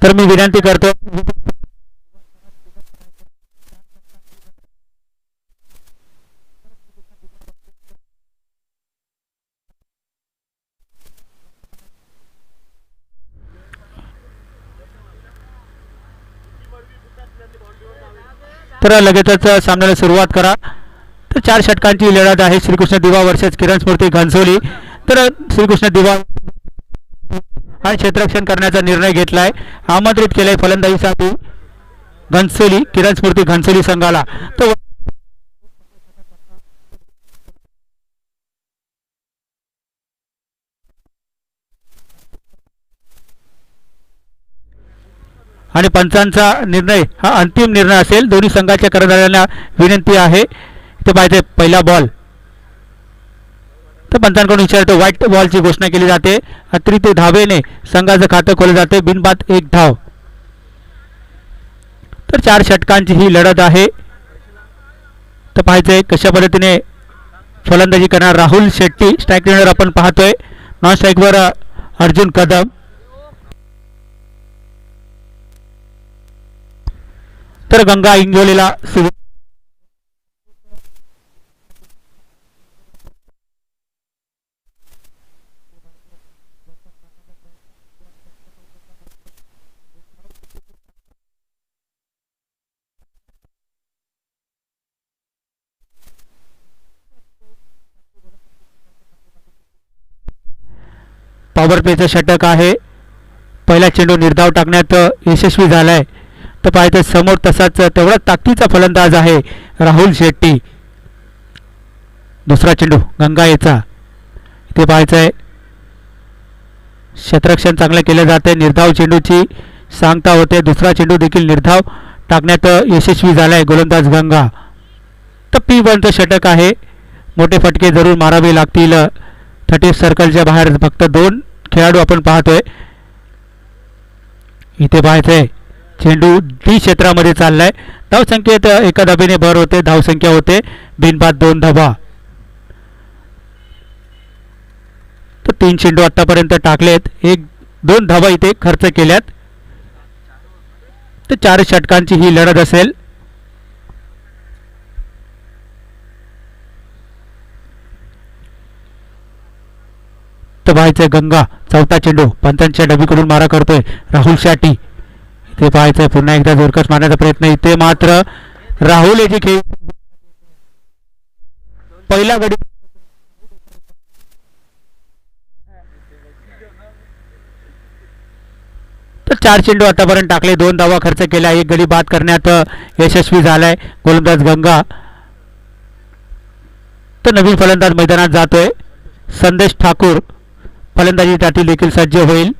तर मी विनंती करतो तर लगेचच सामन्याला सुरुवात करा. तर 4 षटकांची लढत आहे. श्रीकृष्ण दिवा वर्सेस किरण स्मृती घनसोली. तर श्रीकृष्ण दिवा हा क्षेत्ररक्षण करण्याचा निर्णय घेतलाय. आमंत्रित केलाय फलंदाजीसाठी घनसोली किरण स्मृती घनसोली संघाला. तो आणि पंचांचा निर्णय हा अंतिम निर्णय असेल. दोन्ही संघाच्या कर्णधारांना विनंती आहे. ते पाहिजे पहिला बॉल. तर पंचांकडून विचारतो व्हाईट बॉलची घोषणा केली जाते. अतिरिक्त धावेने संघाचं खातं खोललं जाते. बिनबाद 1 धाव. तर 4 षटकांची ही लढत आहे. तर पाहायचंय कशा पद्धतीने फलंदाजी करणार राहुल शेट्टी. स्ट्राईक रेंजर आपण पाहतोय. नॉन स्ट्राईकवर अर्जुन कदम. तर गंगा इंगोलीला पॉवर प्लेचं षटक आहे. पहिला चेंडू निर्धाव टाकण्यात यशस्वी झालाय. तर पाहिजे समोर तसाच तेवढा ताकदीचा फलंदाज आहे राहुल शेट्टी. दुसरा चेंडू गंगा याचा. ते पाहायचंय क्षेत्ररक्षण चांगलं केलं जाते. निर्धाव चेंडूची सांगता होते. दुसरा चेंडू देखील निर्धाव टाकण्यात यशस्वी झालाय गोलंदाज गंगा. तर P1चं षटक आहे. मोठे फटके जरूर मारावे लागतील. 30 सर्कलच्या बाहेर फक्त 2 खेळाडू आपण पाहतोय. इथे पाहायचंय चेंडू डी क्षेत्रामध्ये चाललाय. धावसंख्येत एका धाबेने भर होते. धावसंख्या होते बिनबाद 2 धाबा. तर 3 चेंडू आतापर्यंत टाकलेत. 1-2 धाबा इथे खर्च केल्यात. तर 4 षटकांची ही लढत असेल. तर पाहायचंय गंगा चौथा चेंडू पंचांच्या डबीकडून मारा करतोय राहुल शेट्टी. इथे पाहायचंय पुन्हा एकदा जोरकस मारण्याचा प्रयत्न. इथे मात्र राहुल याची खेळ पहिला गडी. तर 4 चेंडू आतापर्यंत टाकले. 2 धावा खर्च केला. 1 गडी बाद करण्यात यशस्वी झालाय गोलंदाज गंगा. तर नवीन फलंदाज मैदानात जातोय. संदेश ठाकूर फलंदाजीसाठी देखील सज्ज होईल.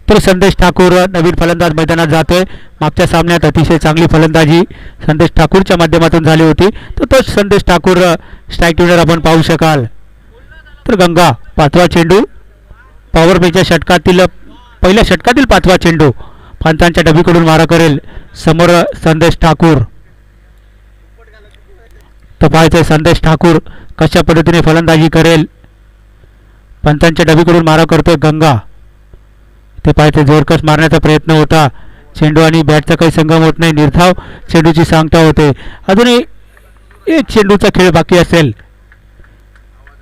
तर संदेश ठाकूर नवीन फलंदाज मैदानात जातोय. मागच्या सामन्यात अतिशय चांगली फलंदाजी संदेश ठाकूरच्या माध्यमातून झाली होती. तर तोच संदेश ठाकूर स्ट्राईक रेंजर आपण पाहू शकाल. तर गंगा 5वा चेंडू पॉवर प्लेच्या षटकातील पहिल्या षटकातील 5वा चेंडू पंचांच्या डबीकडून मारा करेल समोर संदेश ठाकूर. तर पाहायचंय संदेश ठाकूर कशा पद्धतीने फलंदाजी करेल. पंचांच्या डबीकडून मारा करतोय गंगा. ते पाहिजे जोरकस मारण्याचा प्रयत्न होता. चेंडू आणि बॅटचा काही संगम होत नाही. निर्धाव चेंडूची सांगता होते. अजूनही 1 चेंडूचा खेळ बाकी असेल.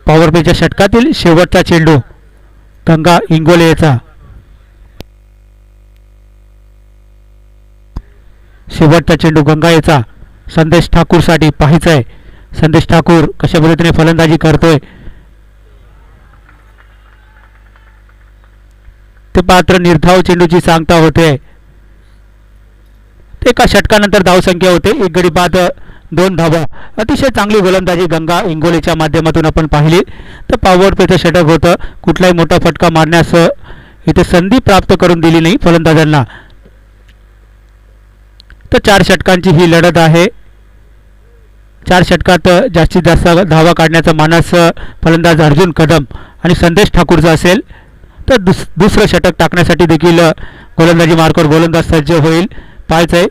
पॉवर प्लेच्या षटकातील शेवटचा चेंडू गंगा इंगोले याचा. शेवटचा चेंडू गंगा याचा संदेश ठाकूरसाठी. पाहायचंय संदेश ठाकूर कशा पद्धतीने फलंदाजी करतोय. ते पात्र निर्धाव चेंडूची सांगता होते. एका षटकानंतर धावसंख्या होते. 1 गडी बाद 2 धावा. अतिशय चांगली गोलंदाजी गंगा इंगोलेच्या माध्यमातून आपण पाहिली. तर पॉवर प्लेचं षटक होतं. कुठलाही मोठा फटका मारण्यास इथे संधी प्राप्त करून दिली नाही फलंदाजांना. तर 4 षटकांची ही लढत आहे. 4 षटकात जास्तीत जास्त धावा काढण्याचा मानस फलंदाज अर्जुन कदम आणि संदेश ठाकूरचा असेल. तर दुसरं षटक टाकण्यासाठी देखील गोलंदाजी मार्कवर गोलंदाज सज्ज होईल. पाहायचं आहे.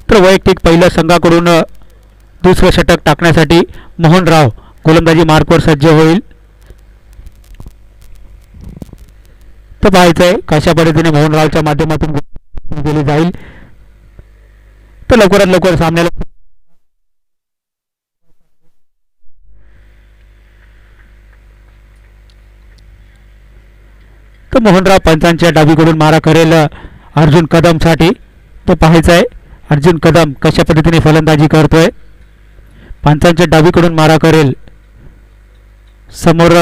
तर वैयक्तिक पहिल्या संघाकडून दुसरं षटक टाकण्यासाठी मोहनराव गोलंदाजी मार्कवर सज्ज होईल. तर पाहायचं आहे कशा पद्धतीने मोहनरावच्या माध्यमातून केली जाईल. तर लवकरात लवकर सामन्याला तर मोहनराव पंचांच्या डावीकडून मारा करेल अर्जुन कदमसाठी. तो पाहायचा आहे अर्जुन कदम कशा पद्धतीने फलंदाजी करतोय. पंचांच्या डावीकडून मारा करेल समोर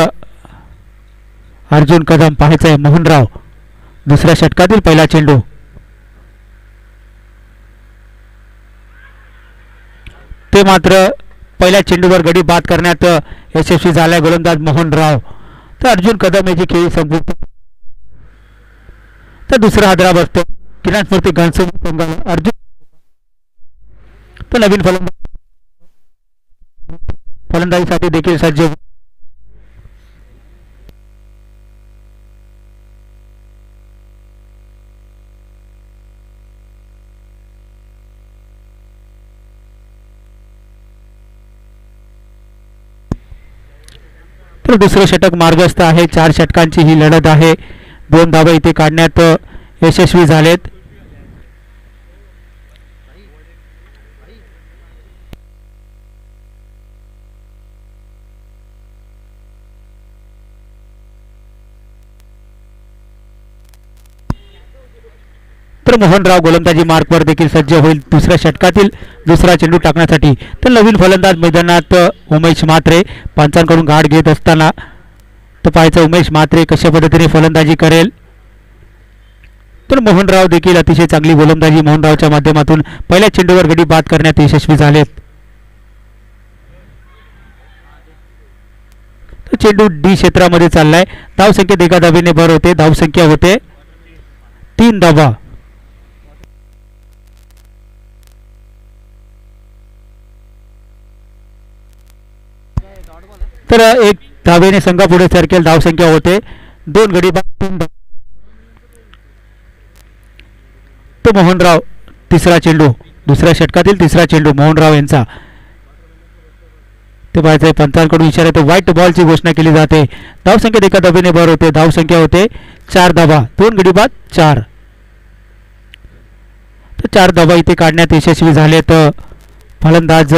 अर्जुन कदम. पाहायचा आहे मोहनराव दुसऱ्या षटकातील पहिला चेंडू. ते मात्र पहिल्या चेंडूवर गडी बाद करण्यात यशस्वी झालाय गोलंदाज मोहनराव. तर अर्जुन कदम याची खेळी संपली. तर दुसरा हादरा बसतो किरण स्मृती घनसोली अर्जुन. तर नवीन फलंदाजीसाठी देखील सज्ज. तर दुसरं षटक मार्गस्थ आहे. 4 षटकांची ही लढत आहे. 2 धावा इथे काढण्यात यशस्वी झालेत. तर मोहनराव गोलंदाजी मार्कवर देखील सज्ज होईल दुसऱ्या षटकातील दुसरा चेंडू टाकण्यासाठी. तर नवीन फलंदाज मैदानात उमेश म्हात्रे पंचांकडून गाठ घेत असताना. तर पाहायचं उमेश म्हात्रे कशा पद्धतीने फलंदाजी करेल. तर मोहनराव देखील अतिशय चांगली गोलंदाजी मोहनरावच्या माध्यमातून पहिल्या चेंडूवर गडी बाद करण्यात यशस्वी झालेत. तर चेंडू डी क्षेत्रामध्ये चाललाय. धावसंख्येत एका धावेने भर होते. धावसंख्या होते 3 धावा. तर 1 धावेने संघा पुढे सरकेल. धावसंख्या होते 2 गडी बाद. तो मोहनराव तिसरा चेंडू दुसऱ्या षटकातील तिसरा चेंडू मोहनराव यांचा. ते पाहायचं पंचांकडून इशारा येतो. व्हाईट बॉलची घोषणा केली जाते. धावसंख्येत एका धावेने भर होते. धावसंख्या होते 4 धावा. 2 गडी बाद 4. तर 4 धावा इथे काढण्यात यशस्वी झालेत फलंदाज.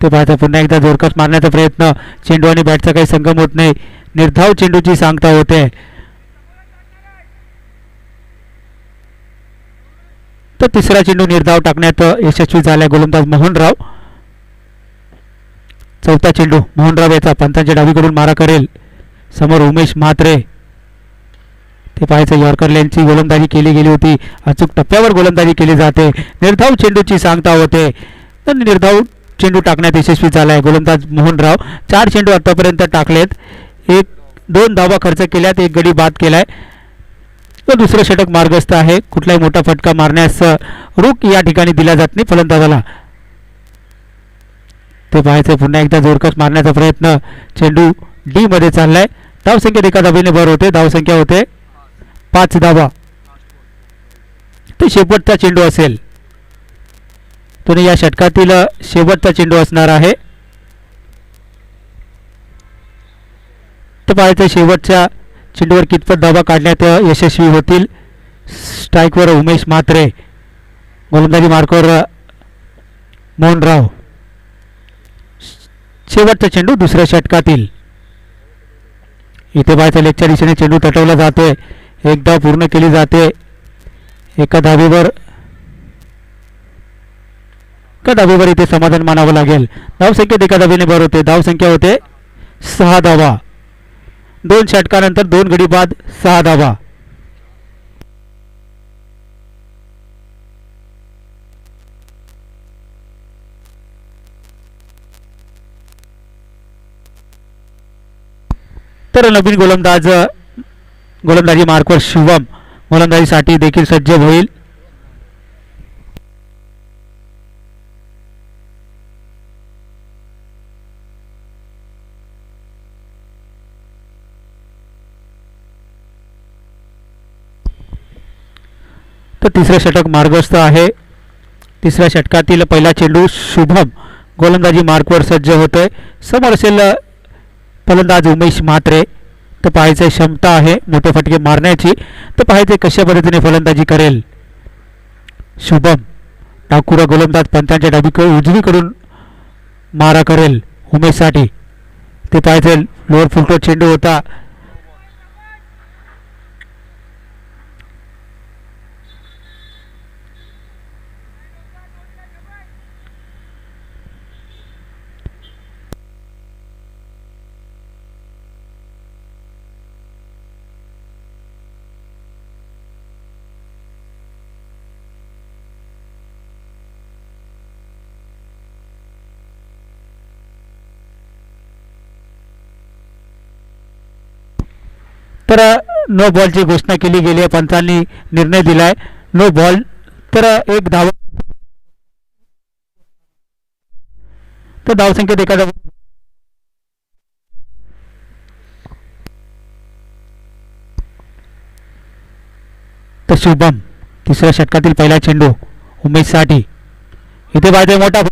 ते पाहता पुन्हा एकदा जोरकस मारण्याचा प्रयत्न. चेंडू आणि बॅटचा काही संगम होत नाही. निर्धाव चेंडूची सांगता होते. तर तिसरा चेंडू निर्धाव टाकण्यात यशस्वी झाला गोलंदाज मोहनराव. चौथा चेंडू मोहनराव याचा पंचांच्या डावीकडून मारा करेल समोर उमेश म्हात्रे. ते पाहायचं यॉर्कर लेनची गोलंदाजी केली गेली होती. अचूक टप्प्यावर गोलंदाजी केली जाते. निर्धाव चेंडूची सांगता होते. तर निर्धाव चेंडू टाकण्यात यशस्वी झालाय गोलंदाज मोहनराव. 4 चेंडू आतापर्यंत टाकलेत. 2 धावा खर्च केल्यात. 1 गडी बाद केलाय. तर दुसरं षटक मार्गस्थ आहे. कुठलाही मोठा फटका मारण्यास रुख या ठिकाणी दिला जात नाही फलंदाजाला. ते पाहायचं पुन्हा एकदा जोरकस मारण्याचा प्रयत्न. चेंडू डी मध्ये चाललाय. धावसंख्येत एका धावेने भर होते. धावसंख्या होते 5 धावा. तो शेवटचा चेंडू असेल. तो या षटकातील शेवटचा चेंडू असणार आहे. तर पाहायचं शेवटच्या चेंडूवर कितपत धावा काढण्यात यशस्वी होतील. स्ट्राईकवर उमेश म्हात्रे. गोलंदाजी मार्कवर मोहनराव. शेवटचा चेंडू दुसऱ्या षटकातील. इथे पाहायचं लेगच्या दिशेने चेंडू तटवला जातोय. 1 धाव पूर्ण केली जाते. एका धावेवर इथे समाधान मानावं लागेल. धावसंख्येत एका धावेने भर होते. धावसंख्या होते 6 धावा. 2 षटकानंतर 2 गडी बाद 6 धावा. तर नवीन गोलंदाजी मार्कवर शुभम गोलंदाजीसाठी देखील सज्ज होईल. तर तिसरे षटक मार्गस्थ आहे. तिसऱ्या षटकातील पहिला चेंडू शुभम गोलंदाजी मार्कवर सज्ज होतोय. समोर असेल फलंदाज उमेश म्हात्रे. तर पाहायचे क्षमता आहे मोठे फटके मारण्याची. तर पाहायचे कशा पद्धतीने फलंदाजी करेल शुभम. ठाकूर गोलंदाज पंचांच्या डावीकडून उजवीकडून मारा करेल उमेशसाठी. ते पाहायचे लोअर फुलटो चेंडू होता. तर नो बॉलची घोषणा केली गेली आहे. पंचांनी निर्णय दिलाय नो बॉल. तर एक धाव. तर धावसंख्येत एका धाव. तर शुभम तिसऱ्या षटकातील पहिला चेंडू उमेशसाठी. इथे पाहिजे मोठा.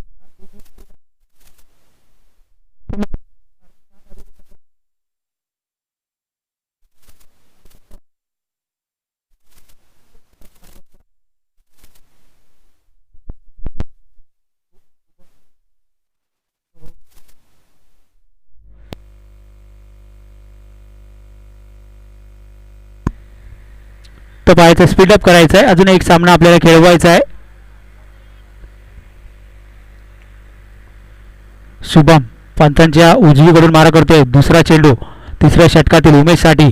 तर पाहायचं स्पीडअप करायचं आहे. अजून एक सामना आपल्याला खेळवायचा आहे. शुभम पंचांच्या उजवीकडून मारा करतोय. दुसरा चेंडू तिसऱ्या षटकातील उमेशसाठी.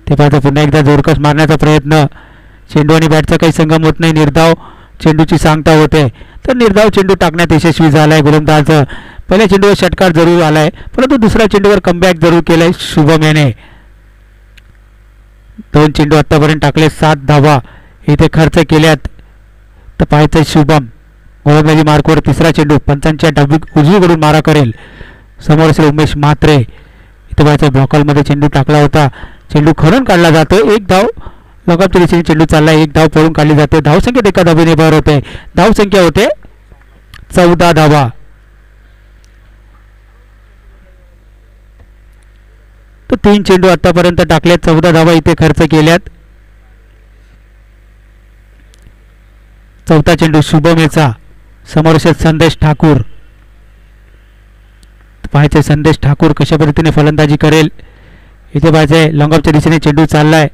ते पाहतं पुन्हा एकदा जोरकस मारण्याचा प्रयत्न. चेंडू आणि बॅटचा काही संगम होत नाही. निर्धाव चेंडूची सांगता होते. तर निर्धाव चेंडू टाकण्यात यशस्वी झालाय गोलंदाज. पहिल्या चेंडूवर षटकार जरूर आलाय परंतु दुसऱ्या चेंडूवर कमबॅक जरूर केलाय शुभम याने. 2 चेंडू आतापर्यंत टाकले. 7 धावा इथे खर्च केल्यात. तर पाहायचं शुभम गोलंदाजी मार्कवर तिसरा चेंडू पंचांच्या डावी उजवीकडून मारा करेल. समोर असेल उमेश म्हात्रे. इथे पाहायचं ब्लॉकॉलमध्ये चेंडू टाकला होता. चेंडू खणून काढला जातो. एक धाव लगावच्या दिशेने चेंडू चाललाय. एक धाव पळून काढली जाते. धावसंख्येत एका धावेने भर होते. धावसंख्या होते 14 धावा. तर 3 चेंडू आतापर्यंत टाकल्यात. 14 धावा इथे खर्च केल्यात. चौथा चेंडू शुभमेचा. समोर असेल संदेश ठाकूर. पाहायचे संदेश ठाकूर कशा पद्धतीने फलंदाजी करेल. इथे पाहायचे लॉंगऑफच्या दिशेने चेंडू चाललाय.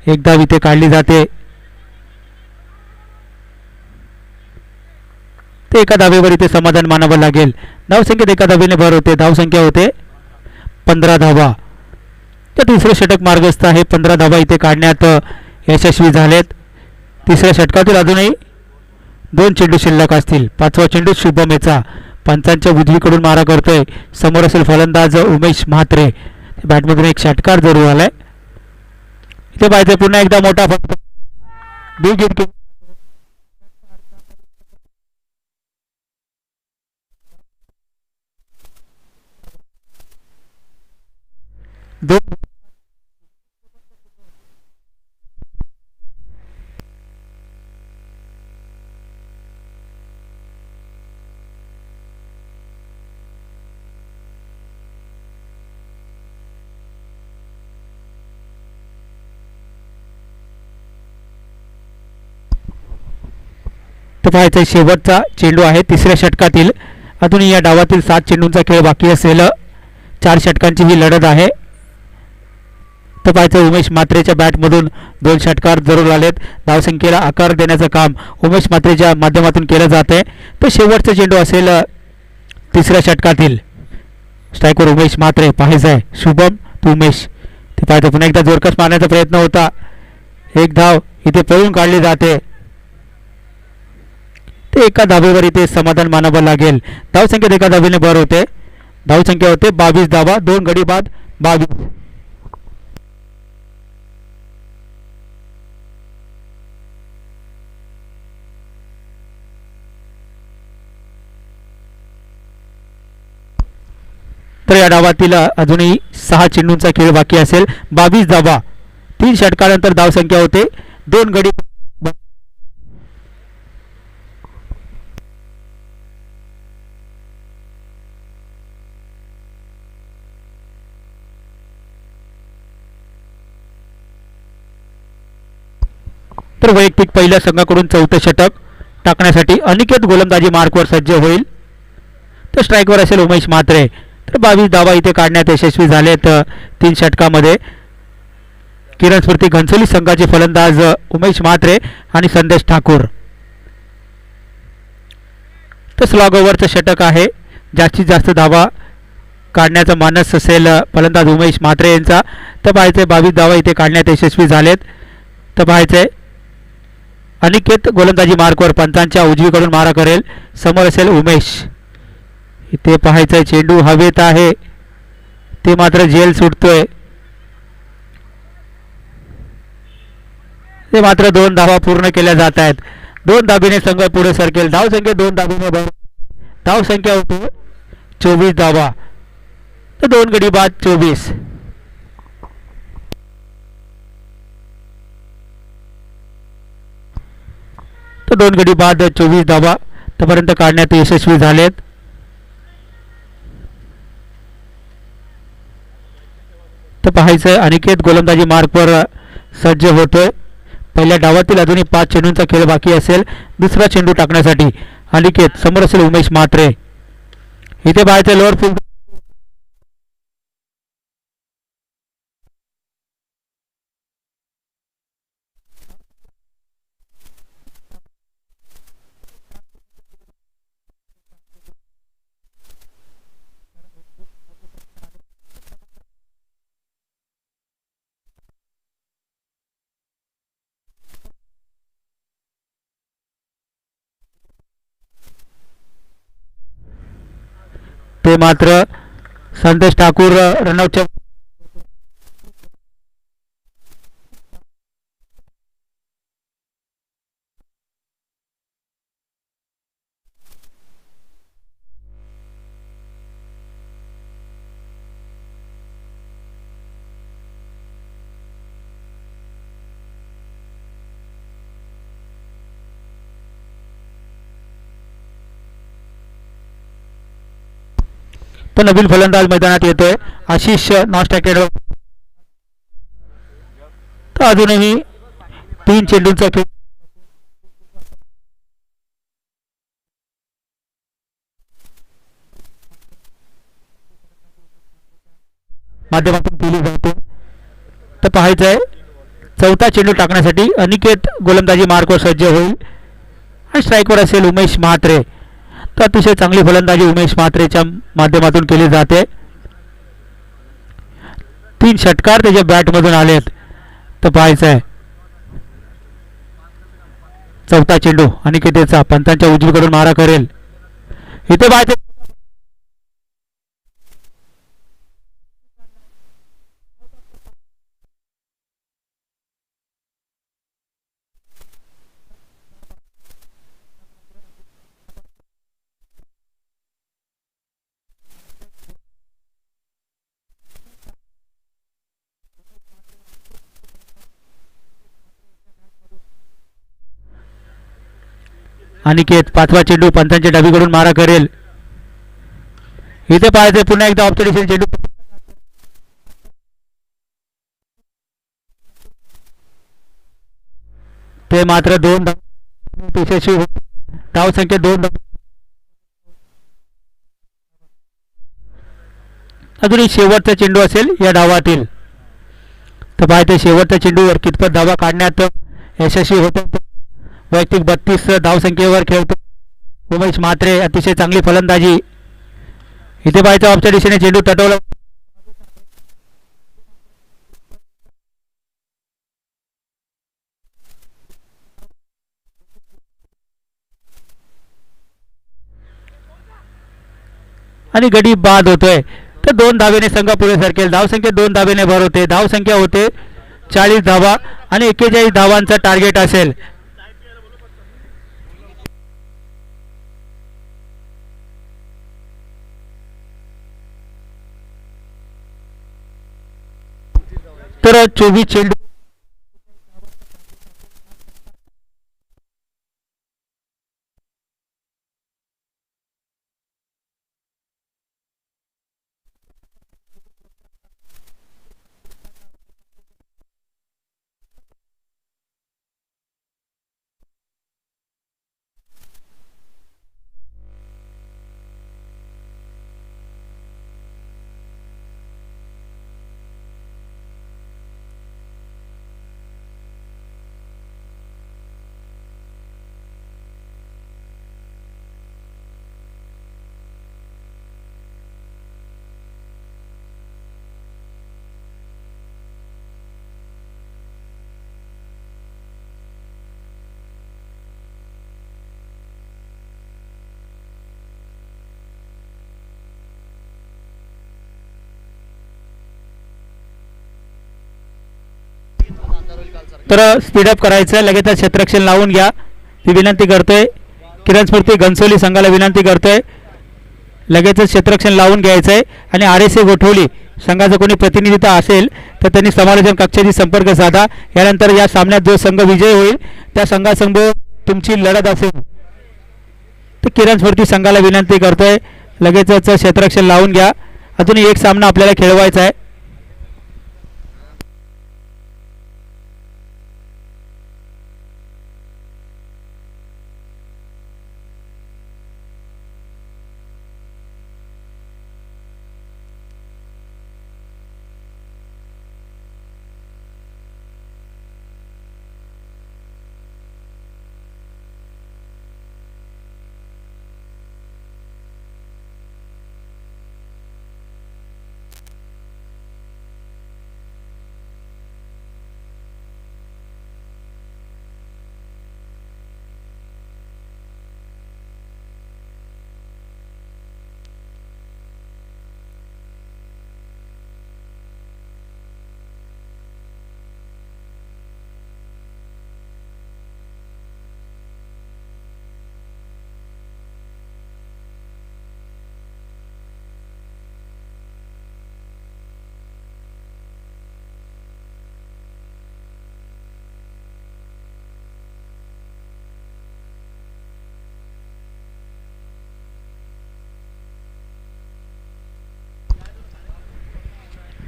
एक धाव इथे काढली जाते. ते एका धावेवर इथे समाधान मानावं लागेल. धावसंख्येत एका धावेने भर होते. धावसंख्या होते 15 धावा. तर तिसरे षटक मार्गस्थ आहे. 15 धावा इथे काढण्यात यशस्वी झालेत. तिसऱ्या षटकातील अजूनही 2 चेंडू शिल्लक असतील. 5वा चेंडू शुभमेचा. पंचांच्या उजवीकडून मारा करतोय. समोर असेल फलंदाज उमेश म्हात्रे. बॅटमधून एक षटकार जरूर आलाय. इथे पाहिजे पुन्हा एकदा मोठा फटका. Big hit. तर पाहायचं शेवटचा चेंडू आहे तिसऱ्या षटकातील. अजून या डावातील 7 चेंडूंचा खेळ बाकी असेल. 4 षटकांची ही लढत आहे. तर पाहायचं उमेश म्हात्रेच्या बॅटमधून 2 षटकार जरूर आलेत. धावसंख्येला आकार देण्याचं काम उमेश म्हात्रेच्या माध्यमातून केलं जात आहे. तर शेवटचा चेंडू असेल तिसऱ्या षटकातील. स्ट्रायकर उमेश म्हात्रे. पाहायचं आहे शुभम टू उमेश. ते पाहायचं पुन्हा एकदा जोरकस मारण्याचा प्रयत्न होता. एक धाव इथे पळून काढली जाते. ते एका धावेवर इथे समाधान मानावं लागेल. धावसंख्येत एका धावेने भर होते. धावसंख्या होते 22 धावा. 2 गडी बाद 22. या डावातील अजूनही 6 चेंडूंचा खेळ बाकी असेल. 22 धावा. 3 षटकानंतर धावसंख्या होते 2 गडी. तर वैयक्तिक पहिल्या संघाकडून 4थं षटक टाकण्यासाठी अनिकेत गोलंदाजी मार्कवर सज्ज होईल. तर स्ट्राईकवर असेल उमेश म्हात्रे. तर 22 धावा इथे काढण्यात यशस्वी झालेत 3 षटकामध्ये. किरण स्मृती घनसोली संघाचे फलंदाज उमेश म्हात्रे आणि संदेश ठाकूर. तर स्लॉग ओव्हरचं षटक आहे. जास्तीत जास्त धावा काढण्याचा मानस असेल फलंदाज उमेश म्हात्रे यांचा. तर पाहायचे 22 धावा इथे काढण्यात यशस्वी झालेत. तर पाहायचे अनिकेत गोलंदाजी मार्कवर पंचांच्या उजवीकडून मारा करेल. समोर असेल उमेश. इथे पाहायचं चेंडू हवेत आहे, ते मात्र झेल सुटतोय. ते मात्र 2 धावा पूर्ण केल्या जात आहेत. 2 धाबेने संघ पुढे सरकेल. धावसंख्या 2 धाबेने धावसंख्या होती 24 धावा. तर 2 गडी बाद 24. तर 2 गडी बाद 24 धावा तोपर्यंत काढण्यात यशस्वी झालेत. तर पाहायचं अनिकेत गोलंदाजी मार्कवर सज्ज होतोय. पहिल्या डावातील अजूनही 5 चेंडूंचा खेळ बाकी असेल. दुसरा चेंडू टाकण्यासाठी अनिकेत. समोर असेल उमेश म्हात्रे. इथे पाहायचं लोअर फुल. ते मात्र संदेश ठाकूर रनआउटच्या तो नवीन फलंदाज मैदानात येतोय आशिष नॉस्टॅकेड. तर अजूनही 3 चेंडूंचा खेळ माध्यमातून केली जाते. तर पाहायचं आहे 4था चेंडू टाकण्यासाठी अनिकेत गोलंदाजी मार्कवर सज्ज होईल आणि स्ट्राईकवर असेल उमेश म्हात्रे. तर अतिशय चांगली फलंदाजी उमेश म्हात्रेच्या माध्यमातून केली जाते. 3 षटकार त्याच्या बॅटमधून आलेत. तर पाहायचं आहे 4था चेंडू अनिकेतचा पंतांच्या उजवीकडून मारा करेल. इथे पाहायचं अनिकेत 5वा चेंडू पंतांच्या डावीकडून मारा करेल. इथे पाहायचे पुन्हा एकदा ऑब्झर्वेशन चेंडू. ते मात्र 2 यशस्वी. धावसंख्या 2. अजूनही शेवटचा चेंडू असेल या डावातील. तर पाहायचे शेवटच्या चेंडूवर कितपत धावा काढण्यात यशस्वी होतात. वैयक्तिक 32 धावसंख्येवर खेळतो उमेश म्हात्रे. अतिशय चांगली फलंदाजी. इथे पाहायचं ऑफच्या दिशेने चेंडू तटवला. आणि गडी बाद होतोय. तर 2 धावेने संघ पुढे सरकेल. धावसंख्या 2 धावेने भर होते. धावसंख्या होते 40 धावा आणि 41 धावांचा टार्गेट असेल. तर 24 चेंडू तर स्पीडअप करायचं लगेच क्षेत्ररक्षण लावून घ्या ही विनंती करतोय. किरण स्फूर्ती घनसोली संघाला विनंती करतोय लगेचच क्षेत्ररक्षण लावून घ्यायचं आहे. आणि RSA गोठवली संघाचं कोणी प्रतिनिधित्व असेल तर त्यांनी समालोचन कक्षाशी संपर्क साधा. यानंतर या सामन्यात जो संघ विजय होईल त्या संघासंग तुमची लढत असेल तर किरण स्फूर्ती संघाला विनंती करतोय लगेचच क्षेत्ररक्षण लावून घ्या. अजून एक सामना आपल्याला खेळवायचा आहे.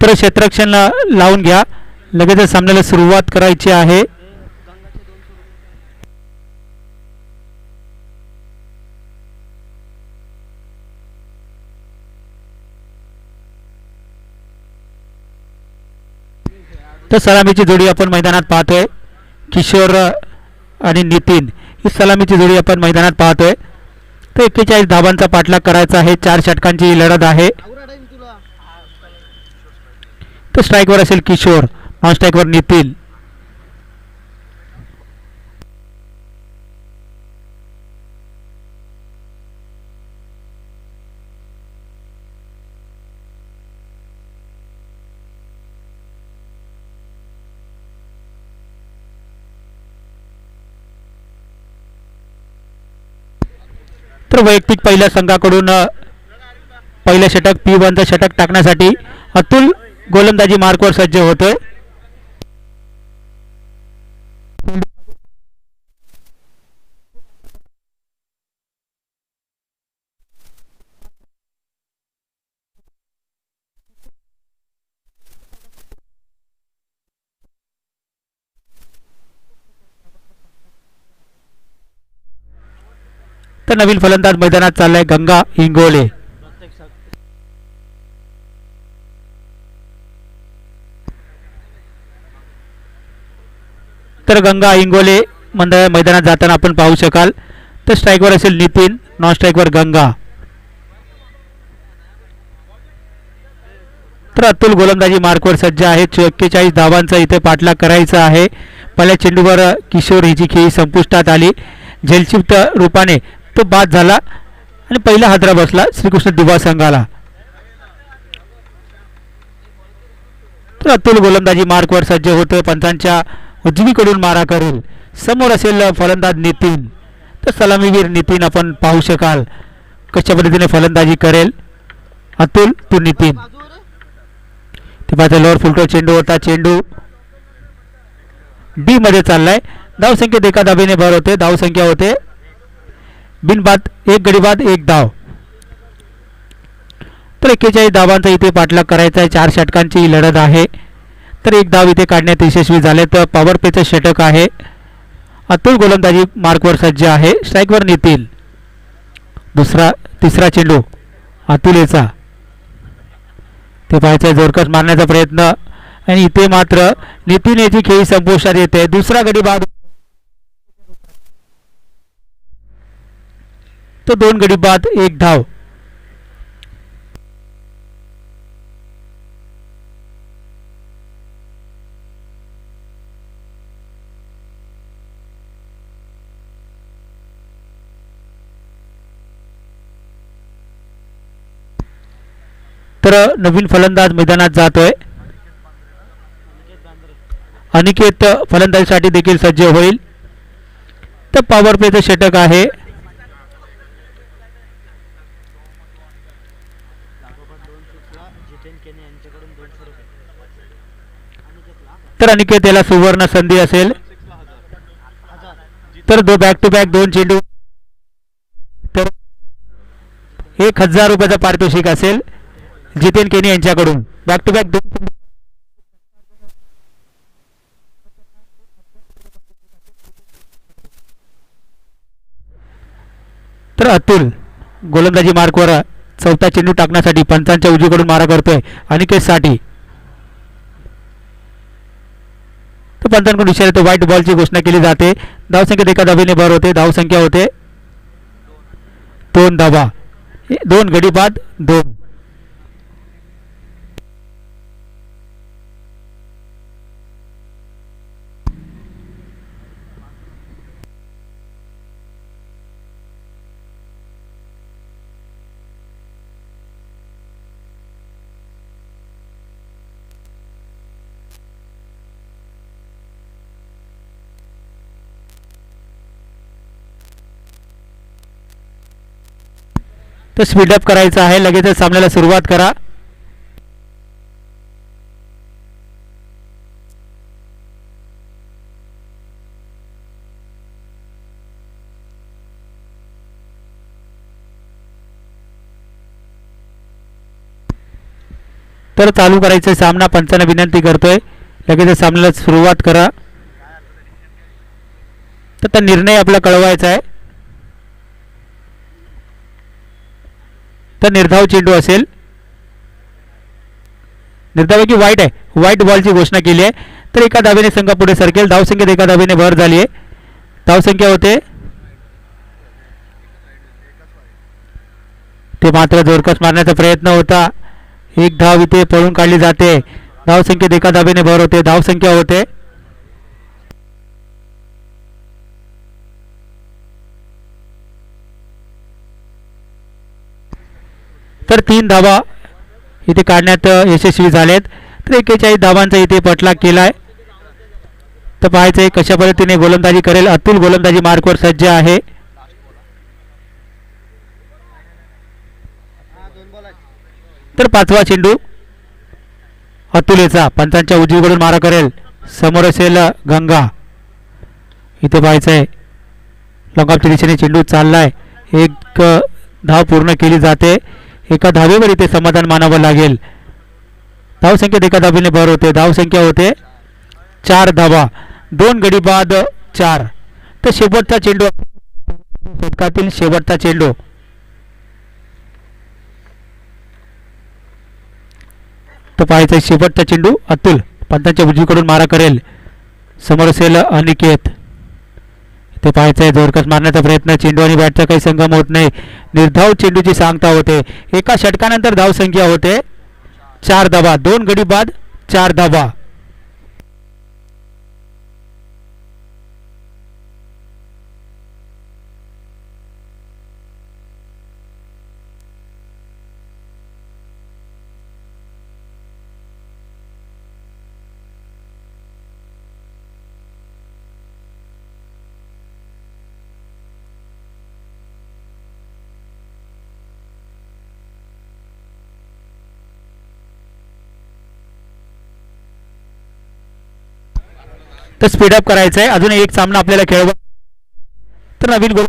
तर क्षेत्ररक्षण लावून घ्या लगेचच सामन्याला सुरुवात करायची आहे. तर सलामीची जोडी आपण मैदानात पाहतोय. किशोर आणि नितीन ही सलामीची जोडी आपण मैदानात पाहतोय. तर 41 धावांचा पाठलाग करायचा आहे. 4 षटकांची ही लढत आहे. तर स्ट्राईकवर असेल किशोर नॉन स्ट्राईकवर नितीन. तर वैयक्तिक पहिल्या संघाकडून पहिलं षटक P1चं षटक टाकण्यासाठी अतुल गोलंदाजी मार्कवर सज्ज होतोय. तर नवीन फलंदाज मैदानात चाललाय गंगा इंगोले. तर गंगा इंगोले मैदानात जाताना आपण पाहू शकाल. तर स्ट्राईकवर असेल नितीन नॉन स्ट्राईकवर गंगा. तर अतुल गोलंदाजी मार्कवर सज्ज आहे. 41 धावांचा इथे पाठलाग करायचा आहे. पहिल्या चेंडूवर किशोर हिची खेळी संपुष्टात आली. झेलशिफ्ट रूपाने तो बाद झाला आणि पहिला हादरा बसला श्रीकृष्ण दिवा संघाला. तर अतुल गोलंदाजी मार्कवर सज्ज होतोय. पंचांच्या उजवीकडून मारा करेल. समोर असेल फलंदाज नितीन. तर सलामीवीर नितीन आपण पाहू शकाल कशा पद्धतीने फलंदाजी करेल. अतुल तो नितीन. ते पाहते लोअर फुलटो चेंडू होता. चेंडू बी मध्ये चाललाय. धावसंख्येत एका धाबेने भर होते. धावसंख्या होते बिनबाद एक गडी बाद एक धाव. तर 41 धावांचा इथे पाठलाग करायचा आहे. 4 षटकांची ही लढत आहे. तर एक धाव इथे काढण्यात यशस्वी झाले. तर पॉवर प्लेचं षटक आहे. अतुल गोलंदाजी मार्कवर सज्ज आहे. स्ट्राईकवर नितीन. तिसरा चेंडू अतुलेचा. ते पाहायचं जोरकस मारण्याचा प्रयत्न आणि इथे मात्र नितीन याची खेळी संपुष्टात येते. दुसरा गडी बाद. तो 2 गडी बाद एक धाव. तर नवीन फलंदाज मैदानात जातोय. अनिकेत फलंदाजीसाठी देखील सज्ज होईल. तर पॉवर प्लेचं षटक आहे. तर अनिकेत याला सुवर्ण संधी असेल. तर बॅक टू बॅक 2 चेंडू. तर 1000 रुपयाचा पारितोषिक असेल जितेन केनी यांच्याकडून. Back to back 2. तर अतुल गोलंदाजी मार्कवर चौथा चेंडू टाकण्यासाठी पंचांच्या उजवीकडून मारा करतोय अनिकेतसाठी. तर पंचांकडून इशारा तो व्हाईट बॉलची घोषणा केली जाते. धावसंख्येत एका धावेने भर होते. धावसंख्या होते 2 धावा. 2 गडी बाद 2. तर स्पीडअप करायचं आहे. लगेचच सामन्याला सुरुवात करा. तर चालू करायचं सामना. पंचांना विनंती करतोय लगेचच सामन्याला सुरुवात करा. तर निर्णय आपला कळवायचा आहे. तर निर्धाव चेंडू असेल. निर्धाव की वाईट आहे. व्हाईट बॉलची घोषणा केली आहे. तर एका धावेने संघ पुढे सरकेल. धावसंख्येत एका धावेने भर झाली आहे. धावसंख्या होते ते मात्र जोरकस मारण्याचा प्रयत्न होता. एक धाव इथे पळून काढली जाते. धावसंख्येत एका धावेने भर होते. धावसंख्या होते तर 3 धावा इथे काढण्यात यशस्वी झालेत. तर 41 धावांचा इथे पटलाग केलाय. तर पाहायचंय कशा पद्धतीने गोलंदाजी करेल. अतुल गोलंदाजी मार्कवर सज्ज आहे. तर 5वा चेंडू अतुलेचा. पंचांच्या उजवीकडून मारा करेल. समोर असेल गंगा. इथे पाहायचंय लॉंगऑफच्या दिशेने चेंडू चाललाय. एक धाव पूर्ण केली जाते. एका धावेवर इथे समाधान मानावं लागेल. धावसंख्येत एका धावेने भर होते. धावसंख्या होते 4 धावा. 2 गडी बाद 4. तर शेवटचा चेंडू षटकातील शेवटचा चेंडू. तो पाहायचा शेवटचा चेंडू अतुल पंतांच्या उजवीकडून मारा करेल. समोर असेल अनिकेत. ते पाहायचंय जोरकस मारण्याचा प्रयत्न. चेंडू आणि बॅटचा काही संगम होत नाही. निर्धाव चेंडूची सांगता होते. एका षटकानंतर धावसंख्या होते 4 धावा. 2 गडी बाद 4 धावा. तर स्पीडअप करायचं आहे. अजून एक सामना आपल्याला खेळवा. तर नवीन गोल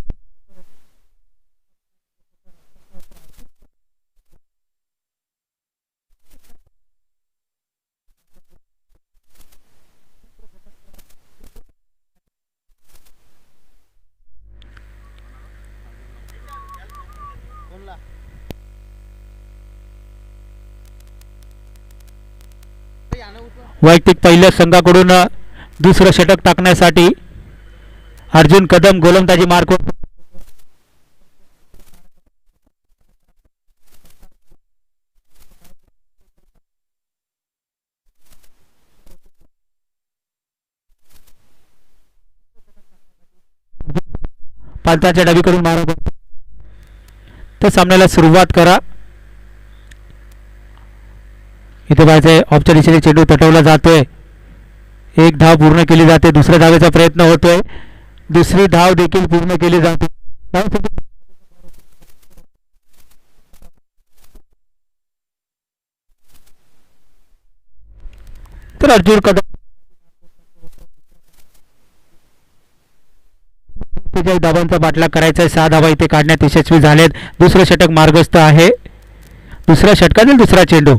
वैयक्तिक पहिल्या संघाकडून दुसरं षटक टाकण्यासाठी अर्जुन कदम गोलंदाजी मार्क. पंचांच्या डावीकडून मारा. तर सामन्याला सुरुवात करा. इथे पाहायचंय ऑफच्या दिशेने चेंडू तटवला जातोय. एक धाव पूर्ण केली जाते. दुसऱ्या धावेचा प्रयत्न होतोय. दुसरी धाव देखील पूर्ण केली जाते. तर अर्जुन कदम धावांचा बाटला करायचा आहे. 6 धावा इथे काढण्यात यशस्वी झालेत. दुसरं षटक मार्गस्थ आहे. दुसऱ्या षटकातील दुसरा चेंडू.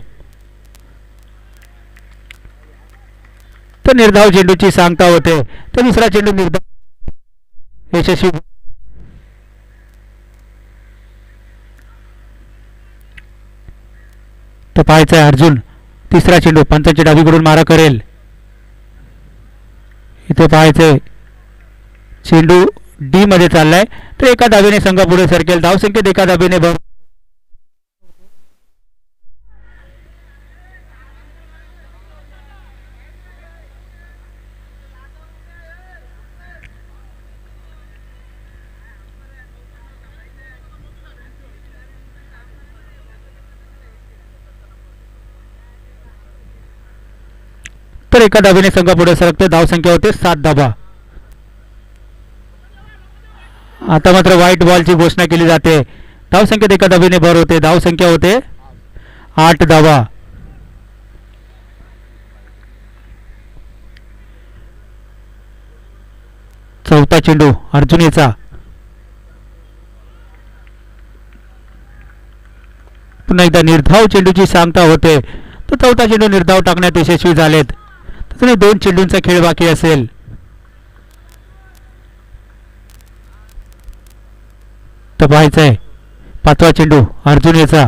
तर निर्धाव चेंडूची सांगता होते. तर दुसरा चेंडू निर्धाव यशस्वी. तर पाहायचं आहे अर्जुन तिसरा चेंडू पंचांच्या डावीकडून मारा करेल. इथे पाहायचंय चेंडू डी मध्ये चाललाय. तर एका धावेने संघ पुढे सरकेल. धावसंख्येत एका धावेने भर. तर एका धावेने संघ पुढे सरकते. धावसंख्या होते 7 धावा. आता मात्र व्हाईट बॉलची घोषणा केली जाते. धावसंख्येत एका धावेने भर होते. धावसंख्या होते 8 धावा. चौथा चेंडू अर्जुनीचा. पुन्हा एकदा निर्धाव चेंडूची सांगता होते. तर चौथा चेंडू निर्धाव टाकण्यात यशस्वी झालेत. तर 2 चेंडूंचा खेळ बाकी असेल. तर पाहायचंय पाचवा चेंडू अर्जुन याचा.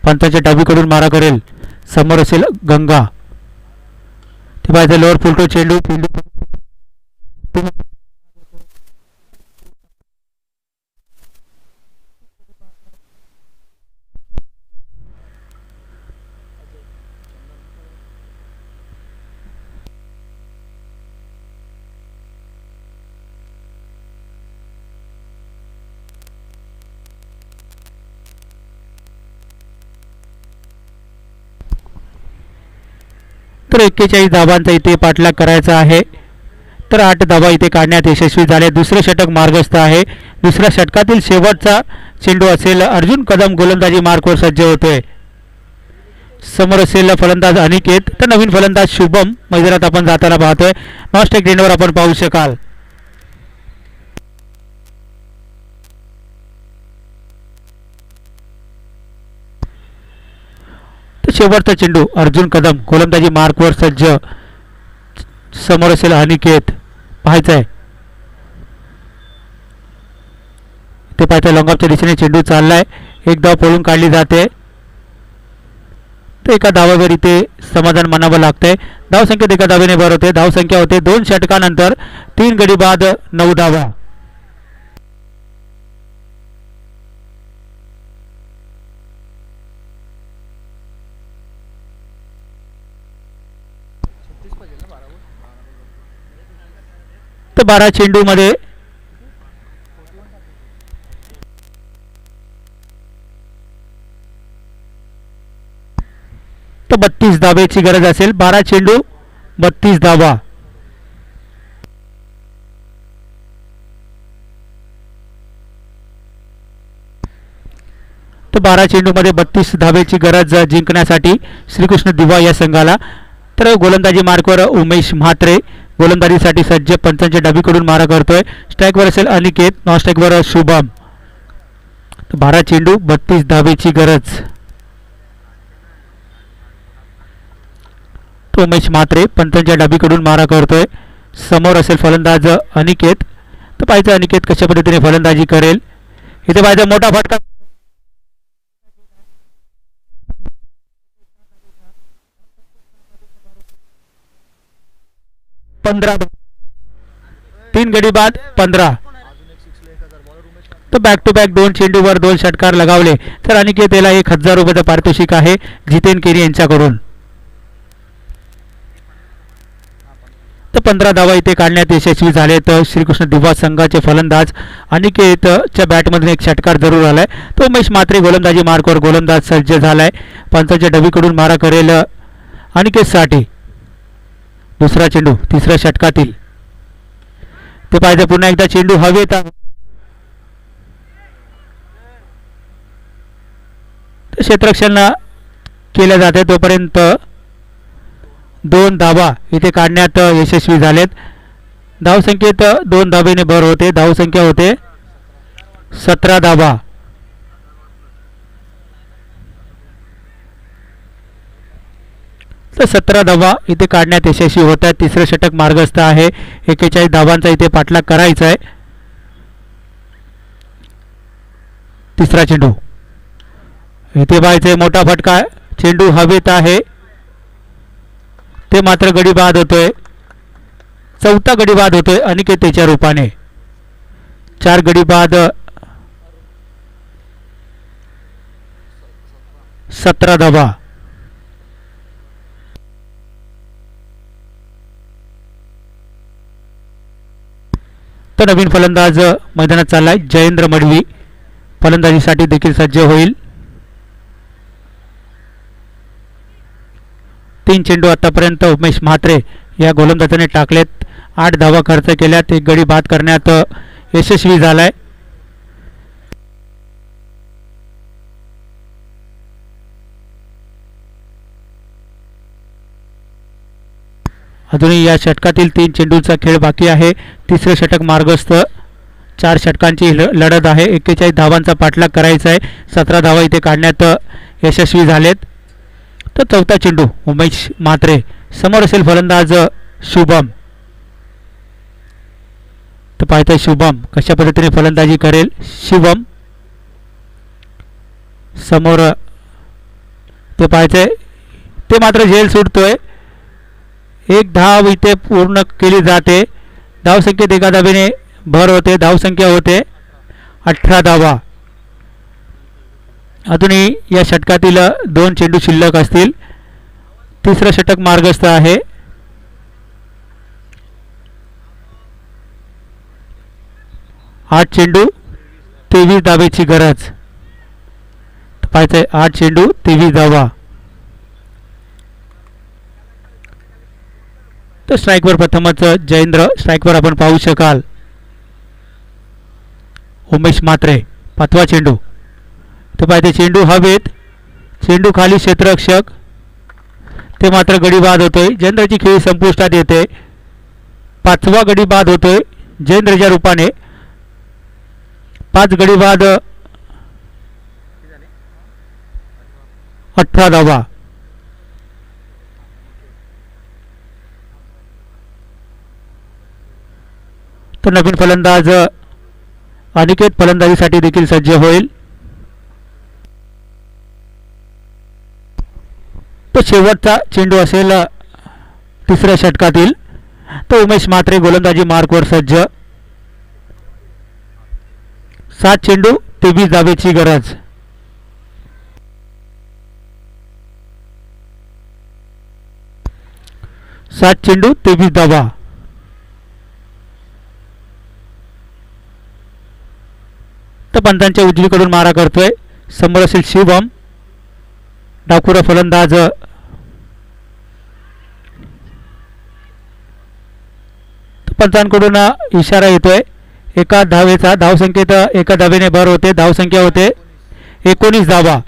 पंचांच्या डावीकडून मारा करेल. समोर असेल गंगा. ते पाहायचं लोअर फुलटो चेंडू. तर 41 धावांचा इथे पाठलाग करायचा आहे. तर 8 धावा इथे काढण्यात यशस्वी झाले. दुसरे षटक मार्गस्थ आहे. दुसऱ्या षटकातील शेवटचा चेंडू असेल. अर्जुन कदम गोलंदाजी मार्कवर सज्ज होतोय. समोर असेल फलंदाज अनिकेत. तर नवीन फलंदाज शुभम मैदानात आपण जाताना पाहतोय. नॉस्टेक ग्रीनवर आपण पाहू शकाल. शेवटचा चेंडू अर्जुन कदम गोलंदाजी मार्कवर सज्ज. समोर असेल अनिकेत. पाहायचं आहे ते पाहायचं लॉंगऑफच्या दिशेने चेंडू चाललाय. एक धाव पळून काढली जाते. तर एका धावावर इथे समाधान मानावं लागतंय. धावसंख्येत एका धावेने भर होते. धावसंख्या होते 2 षटकानंतर 3 गडी बाद 9 धावा. तर 12 चेंडू मध्ये तर 32 धावेची गरज असेल. 12 चेंडू 32 धावा. तर 12 चेंडू मध्ये 32 धावेची गरज जिंकण्यासाठी श्रीकृष्ण दिवा या संघाला. तर गोलंदाजी मार्कवर उमेश म्हात्रे. गोलंदाजीसाठी सज्ज. पंचांच्या डावीकडून मारा करतोय. स्ट्राईकवर असेल अनिकेत, नॉन स्ट्राईकवर शुभम. 12 चेंडू 32 धावेची गरज. उमेश म्हात्रे पंचांच्या डावीकडून मारा करतोय. समोर असेल फलंदाज अनिकेत. तर पाहायचं अनिकेत कशा पद्धतीने फलंदाजी करेल. इथे पाहायचा मोठा फटका. 15 3 गडी बाद 15. तर बॅक टू बॅक 2 चेंडूवर 2 षटकार लगावले तर अनिकेत याला 1000 रुपयाचं पारितोषिक आहे जितेन केरी यांच्याकडून. तर 15 धावा इथे काढण्यात यशस्वी झाले. तर श्रीकृष्ण दिवा संघाचे फलंदाज अनिकेतच्या बॅटमधून एक षटकार जरूर आलाय. तो उमेश म्हात्रे गोलंदाजी मार्कवर गोलंदाज सज्ज झालाय. पंचांच्या डबीकडून मारा करेल अनिकेतसाठी. दुसरा चेंडू तिसऱ्या षटकातील. ते पाहिजे पुन्हा एकदा चेंडू हवेत. क्षेत्ररक्षण केले जाते तोपर्यंत 2 धावा इथे काढण्यात यशस्वी झालेत. धावसंख्येत 2 धावेने भर होते. धावसंख्या होते 17 धावा. तर 17 धावा इथे काढण्यात यशस्वी होत आहेत. तिसरं षटक मार्गस्थ आहे. 41 धावांचा इथे पाठलाग करायचा आहे. तिसरा चेंडू इथे पाहायचे मोठा फटका. चेंडू हवेत आहे. ते मात्र गडी बाद होतोय. चौथा गडी बाद होतोय अनिकेतच्या रूपाने. 4 गडी बाद 17 धावा. तर नवीन फलंदाज मैदानात चाललाय जयेंद्र मडवी. फलंदाजीसाठी देखील सज्ज होईल. 3 चेंडू आतापर्यंत उमेश म्हात्रे या गोलंदाजाने टाकलेत. 8 धावा खर्च केल्यात. 1 गडी बाद करण्यात यशस्वी झालाय. अजूनही या षटकातील 3 चेंडूंचा खेळ बाकी आहे. तिसरे षटक मार्गस्थ. 4 षटकांची लढत आहे. 41 धावांचा पाठलाग करायचा आहे. 17 धावा इथे काढण्यात यशस्वी झालेत. तर चौथा चेंडू उमेश म्हात्रे. समोर असेल फलंदाज शुभम. तर पाहतोय शुभम कशा पद्धतीने फलंदाजी करेल. शुभम समोर ते पाहायचंय. ते मात्र झेल सुटतोय. 1 धाव इथे पूर्ण केली जाते. धावसंख्येत 1 धावेने भर होते. धावसंख्या होते 18 धावा. अजूनही या षटकातील 2 चेंडू शिल्लक असतील. तिसरं षटक मार्गस्थ आहे. आठ चेंडू 23 धावेची गरज. पाहायचंय 8 चेंडू 23 धावा. तर स्ट्राईकवर प्रथमच जयेंद्र. स्ट्राईकवर आपण पाहू शकाल उमेश म्हात्रे. 5वा चेंडू. तर पाहिजे चेंडू हवेत. चेंडू खाली क्षेत्ररक्षक. ते मात्र गडी बाद होतोय. जयेंद्रची खेळी संपुष्टात येते. 5वा गडी बाद होतोय जयेंद्रच्या रूपाने. 5 गडी बाद 18 धावा. तर नवीन फलंदाज अनिकेत फलंदाजीसाठी देखील सज्ज होईल. तो शेवटचा चेंडू असेल तिसऱ्या षटकातील. तो उमेश म्हात्रे गोलंदाजी मार्कवर सज्ज. 7 चेंडू 23 धावेची गरज. सात चेंडू 23 धावा. तर पंतांच्या उजवीकडून मारा करतोय. समोर असेल शिवम. डाकुरा फलंदाज. पंचांकडून इशारा येतोय. 1 धावेचा. धावसंख्येत 1 धावेने भर होते. धावसंख्या होते 19 धावा.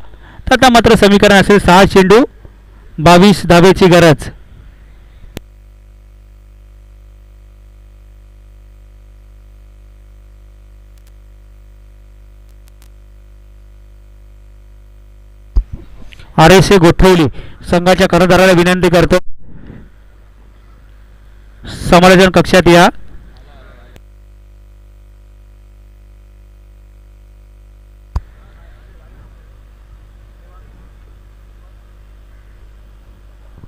तर आता मात्र समीकरण असेल 6 चेंडू 22 धावेची गरज. RSA गोठवली संघाच्या कर्णधाराला विनंती करतो, समालोचन कक्षात या.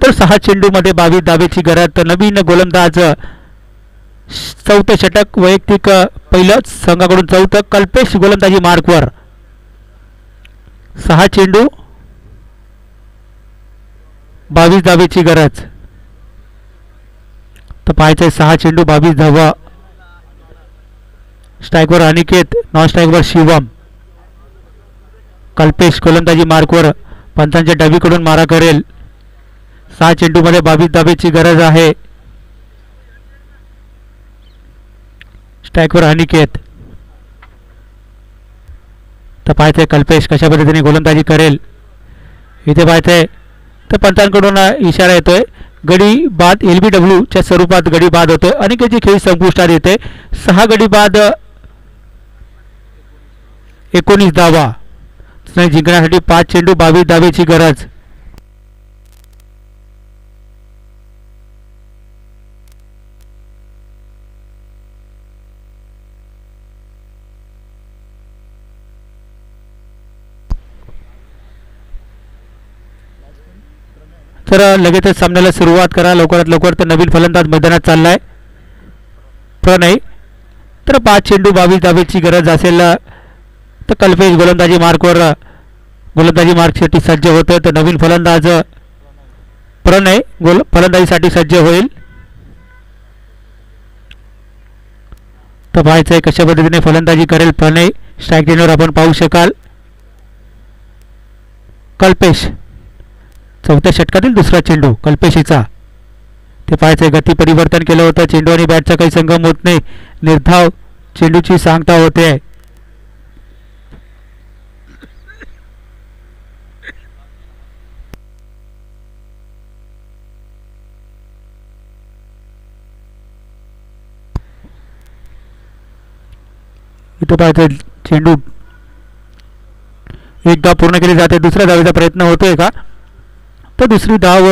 तर 6 चेंडूमध्ये 22 धावेची गरज. तर नवीन गोलंदाज चौथं षटक वैयक्तिक पहिलं संघाकडून चौथं. कल्पेश गोलंदाजी मार्कवर. 6 चेंडू 22 धावेची गरज. तर पाहायचंय 6 चेंडू 22 धावा. स्ट्राईकवर अनिकेत, नॉन स्ट्राईकवर शिवम. कल्पेश गोलंदाजी मार्कवर पंचांच्या डावीकडून मारा करेल. 6 चेंडूमध्ये 22 धावेची गरज आहे. स्ट्राईकवर अनिकेत. तर पाहायचंय कल्पेश कशा पद्धतीने गोलंदाजी करेल. इथे पाहायचंय तर पंचांकडून इशारा येतोय, गडी बाद LBW च्या स्वरूपात गडी बाद होतोय. अनिकेतची खेळी संपुष्टात येते. 6 गडी बाद 19 धावा. जिंकण्यासाठी 5 चेंडू 22 धावेची गरज. तर लगेचच सामन्याला सुरुवात करा लवकरात लवकर. तर नवीन फलंदाज मैदानात चाललाय प्रणय. तर 5 चेंडू 22 धावेची गरज असेल तर कल्पेश गोलंदाजी मार्कवर गोलंदाजी मार्कसाठी सज्ज होतं. तर नवीन फलंदाज प्रणय फलंदाजीसाठी सज्ज होईल. तर पाहायचंय कशा पद्धतीने फलंदाजी करेल प्रणय. स्ट्राईक रेंजवर आपण पाहू शकाल. कल्पेश चौथ्या षटकातील दुसरा चेंडू कल्पेशीचा. ते पाहायचंय गती परिवर्तन केलं होतं. चेंडू आणि बॅटचा काही संगम होत नाही. निर्धाव चेंडूची सांगता होते. इथं पाहायचं चेंडू एक धाव पूर्ण केली जाते. दुसऱ्या धावेचा प्रयत्न होतोय का, तर दुसरी धाव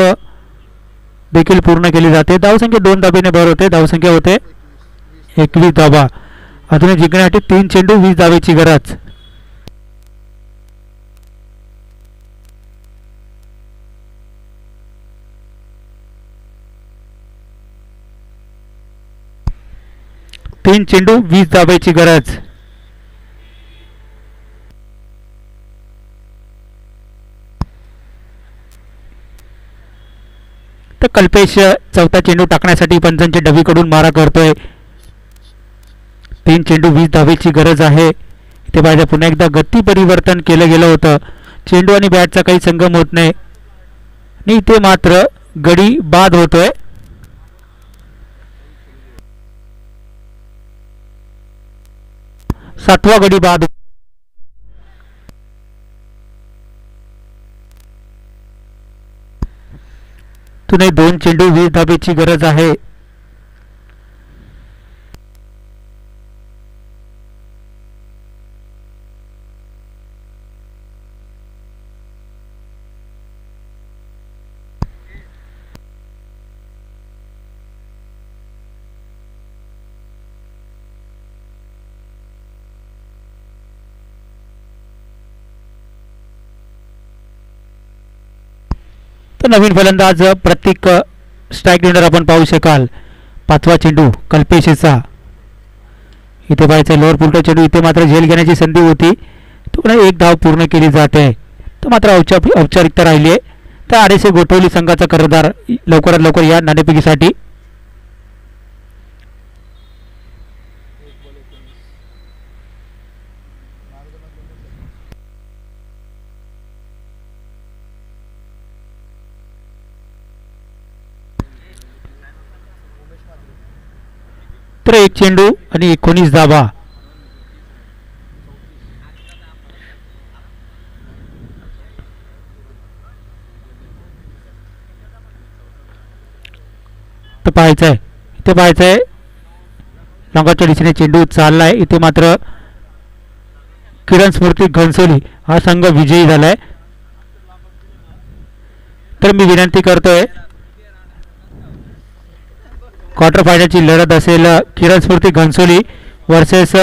देखील पूर्ण केली जाते. धावसंख्या 2 धावेने भर होते. धावसंख्या होते 21 धावा. अजूनही जिंकण्यासाठी 3 चेंडू 20 धावेची गरज. तीन चेंडू 20 धावेची गरज. तर कल्पेश चौथा चेंडू टाकण्यासाठी पंचांच्या डवीकडून मारा करतोय. 3 चेंडू 20 धावेची गरज आहे. इथे पाहिजे पुन्हा एकदा गती परिवर्तन केलं गेलं होतं. चेंडू आणि बॅटचा काही संगम होत नाही आणि इथे मात्र गडी बाद होतोय. सातवा गडी बाद. तुने 2 चेंडू 20 धावेची गरज आहे. तर नवीन फलंदाज प्रत्येक स्ट्राईक रेंजर आपण पाहू शकाल. 5वा चेंडू कल्पेशचा. इथे पाहायचं लोअर पुलटा चेंडू. इथे मात्र झेल घेण्याची संधी होती. तो एक धाव पूर्ण केली जाते. तर मात्र औपचारिकता राहिली आहे. तर RSA गोठवली संघाचा कर्णधार लवकरात लवकर या नाणेफेकीसाठी. तर 1 चेंडू आणि 19 धावा. तर पाहायचंय इथे पाहायचंय लॉंगाच्या दिशेने चेंडू चाललाय. इथे मात्र किरण स्मृती घनसोली हा संघ विजयी झालाय. तर मी विनंती करतोय क्वार्टर फायनलची लढत असेल किरण स्फूर्ती घनसोली वर्सेस